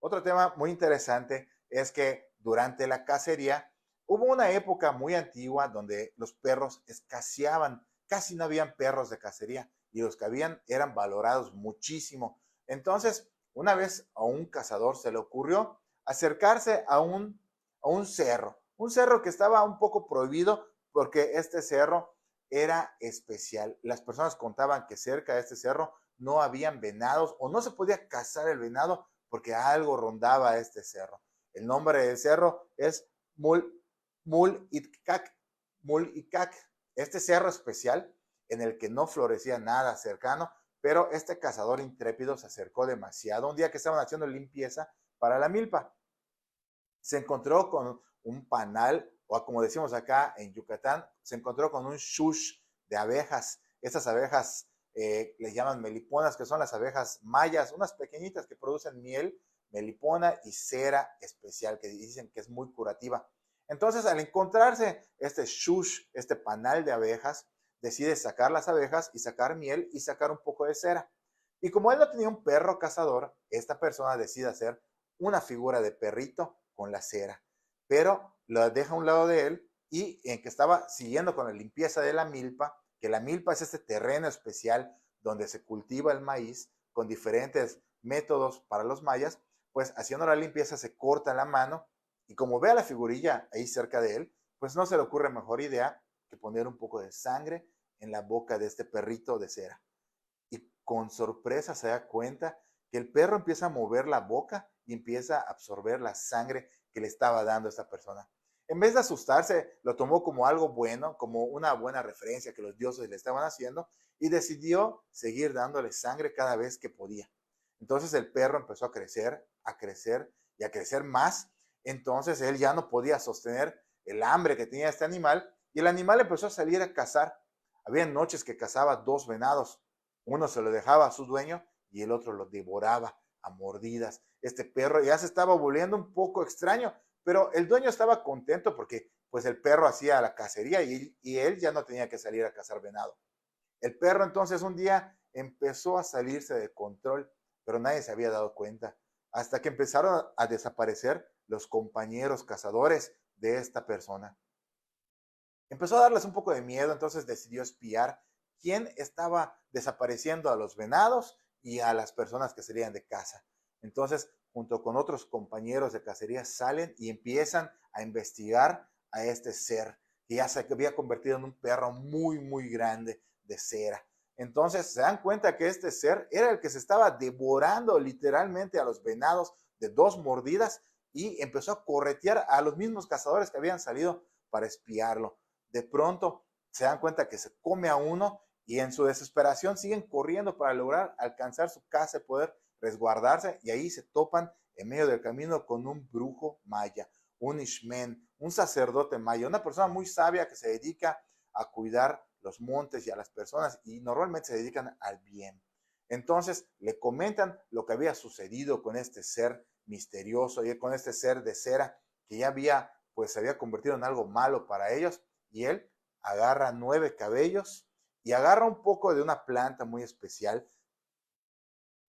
Otro tema muy interesante es que durante la cacería hubo una época muy antigua donde los perros escaseaban, casi no habían perros de cacería y los que habían eran valorados muchísimo. Entonces, una vez a un cazador se le ocurrió acercarse a un cerro que estaba un poco prohibido porque este cerro era especial. Las personas contaban que cerca de este cerro no habían venados o no se podía cazar el venado porque algo rondaba este cerro. El nombre del cerro es Mulitcac. Mulitcac. Este cerro especial en el que no florecía nada cercano, pero este cazador intrépido se acercó demasiado. Un día que estaban haciendo limpieza para la milpa, se encontró con un panal, o como decimos acá en Yucatán, se encontró con un shush de abejas. Estas abejas le llaman meliponas, que son las abejas mayas, unas pequeñitas que producen miel, melipona y cera especial, que dicen que es muy curativa. Entonces, al encontrarse este shush, este panal de abejas, decide sacar las abejas y sacar miel y sacar un poco de cera. Y como él no tenía un perro cazador, esta persona decide hacer una figura de perrito con la cera, pero lo deja a un lado de él y en que estaba siguiendo con la limpieza de la milpa, que la milpa es este terreno especial donde se cultiva el maíz con diferentes métodos para los mayas, pues haciendo la limpieza se corta la mano y como ve a la figurilla ahí cerca de él, pues no se le ocurre mejor idea que poner un poco de sangre en la boca de este perrito de cera. Y con sorpresa se da cuenta que el perro empieza a mover la boca y empieza a absorber la sangre que le estaba dando esta persona. En vez de asustarse, lo tomó como algo bueno, como una buena referencia que los dioses le estaban haciendo y decidió seguir dándole sangre cada vez que podía. Entonces el perro empezó a crecer y a crecer más. Entonces él ya no podía sostener el hambre que tenía este animal y el animal empezó a salir a cazar. Había noches que cazaba 2 venados. Uno se lo dejaba a su dueño y el otro lo devoraba a mordidas. Este perro ya se estaba volviendo un poco extraño, pero el dueño estaba contento porque pues el perro hacía la cacería y él ya no tenía que salir a cazar venado. El perro entonces un día empezó a salirse de control, pero nadie se había dado cuenta, hasta que empezaron a desaparecer los compañeros cazadores de esta persona. Empezó a darles un poco de miedo, entonces decidió espiar quién estaba desapareciendo a los venados y a las personas que serían de caza. Entonces, junto con otros compañeros de cacería, salen y empiezan a investigar a este ser que ya se había convertido en un perro muy, muy grande de cera. Entonces se dan cuenta que este ser era el que se estaba devorando literalmente a los venados de 2 mordidas y empezó a corretear a los mismos cazadores que habían salido para espiarlo. De pronto se dan cuenta que se come a uno y en su desesperación siguen corriendo para lograr alcanzar su casa y poder resguardarse y ahí se topan en medio del camino con un brujo maya, un ishmen, un sacerdote maya, una persona muy sabia que se dedica a cuidar los montes y a las personas y normalmente se dedican al bien. Entonces le comentan lo que había sucedido con este ser misterioso y con este ser de cera que ya había, pues se había convertido en algo malo para ellos y él agarra 9 cabellos y agarra un poco de una planta muy especial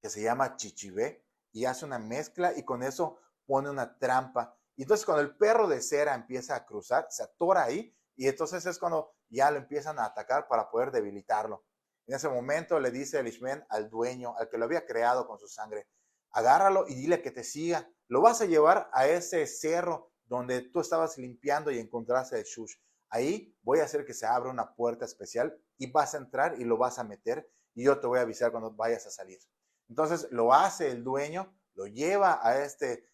que se llama chichibé y hace una mezcla y con eso pone una trampa. Y entonces cuando el perro de cera empieza a cruzar, se atora ahí y entonces es cuando ya lo empiezan a atacar para poder debilitarlo. En ese momento le dice el Ishmen al dueño, al que lo había creado con su sangre, agárralo y dile que te siga. Lo vas a llevar a ese cerro donde tú estabas limpiando y encontraste el shush. Ahí voy a hacer que se abra una puerta especial y vas a entrar y lo vas a meter y yo te voy a avisar cuando vayas a salir. Entonces lo hace el dueño, lo lleva a este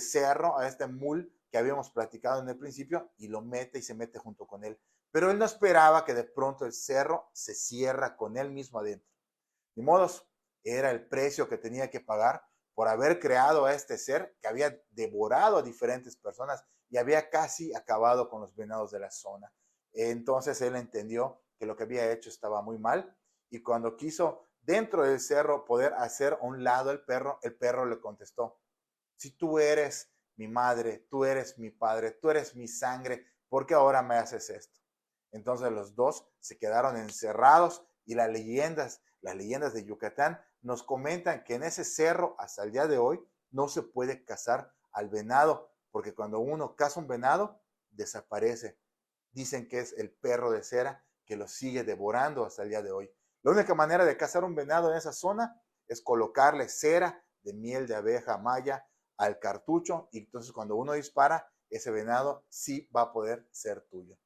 cerro, a este mul que habíamos platicado en el principio y lo mete y se mete junto con él. Pero él no esperaba que de pronto el cerro se cierra con él mismo adentro. Ni modos, era el precio que tenía que pagar por haber creado a este ser que había devorado a diferentes personas y había casi acabado con los venados de la zona. Entonces él entendió que lo que había hecho estaba muy mal y cuando quiso dentro del cerro poder hacer a un lado el perro le contestó, si tú eres mi madre, tú eres mi padre, tú eres mi sangre, ¿por qué ahora me haces esto? Entonces los dos se quedaron encerrados y las leyendas de Yucatán nos comentan que en ese cerro hasta el día de hoy no se puede cazar al venado, porque cuando uno caza un venado, desaparece. Dicen que es el perro de cera que lo sigue devorando hasta el día de hoy. La única manera de cazar un venado en esa zona es colocarle cera de miel de abeja maya al cartucho y entonces cuando uno dispara, ese venado sí va a poder ser tuyo.